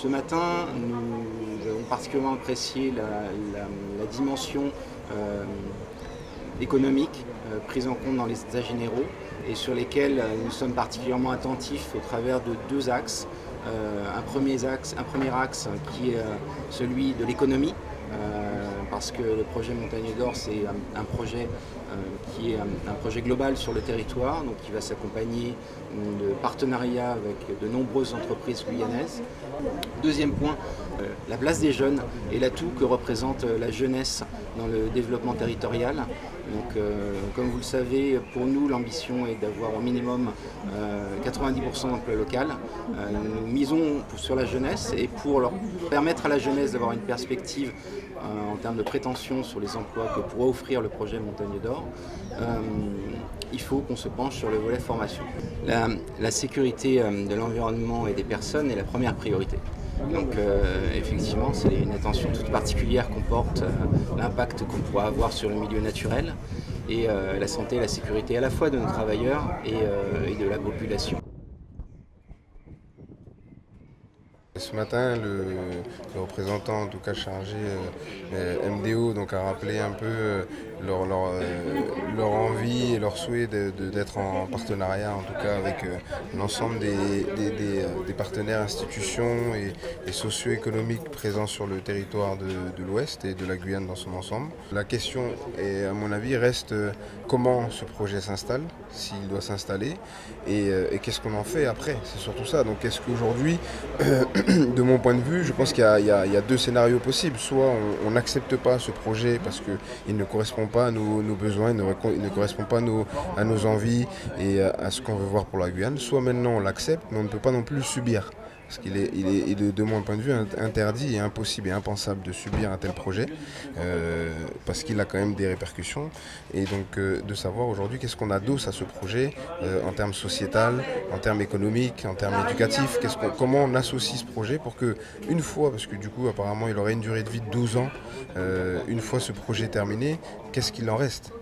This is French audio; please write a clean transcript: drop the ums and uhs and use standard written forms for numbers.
Ce matin, nous avons particulièrement apprécié la dimension économique prise en compte dans les états généraux et sur lesquels nous sommes particulièrement attentifs au travers de deux axes. Un premier axe qui est celui de l'économie, parce que le projet Montagne d'Or, c'est un projet qui est un projet global sur le territoire, donc qui va s'accompagner de partenariats avec de nombreuses entreprises guyanaises. Deuxième point, la place des jeunes et l'atout que représente la jeunesse dans le développement territorial. Donc, comme vous le savez, pour nous, l'ambition est d'avoir au minimum 90% d'emploi local. Nous misons sur la jeunesse et pour leur permettre à la jeunesse d'avoir une perspective en termes de prétention sur les emplois que pourra offrir le projet Montagne d'Or, il faut qu'on se penche sur le volet formation. La sécurité de l'environnement et des personnes est la première priorité. Donc effectivement, c'est une attention toute particulière qu'on porte l'impact qu'on pourra avoir sur le milieu naturel et la santé et la sécurité à la fois de nos travailleurs et de la population. Ce matin, le représentant, en tout cas chargé MDO, donc a rappelé un peu leur envie et leur souhait d'être en partenariat, en tout cas avec l'ensemble des partenaires, institutions et socio-économiques présents sur le territoire de l'Ouest et de la Guyane dans son ensemble. La question, à mon avis, reste comment ce projet s'installe, s'il doit s'installer, et qu'est-ce qu'on en fait après. C'est surtout ça. Donc est-ce qu'aujourd'hui, de mon point de vue, je pense qu'il y a deux scénarios possibles. Soit on n'accepte pas ce projet parce qu'il ne correspond pas à nos besoins, il ne correspond pas à nos envies et à ce qu'on veut voir pour la Guyane. Soit maintenant on l'accepte, mais on ne peut pas non plus le subir. Parce qu'il est, de mon point de vue, interdit et impossible et impensable de subir un tel projet, parce qu'il a quand même des répercussions. Et donc de savoir aujourd'hui qu'est-ce qu'on adosse à ce projet en termes sociétal, en termes économiques, en termes éducatifs, comment on associe ce projet pour que, une fois, parce que du coup apparemment il aurait une durée de vie de 12 ans, une fois ce projet terminé, qu'est-ce qu'il en reste ?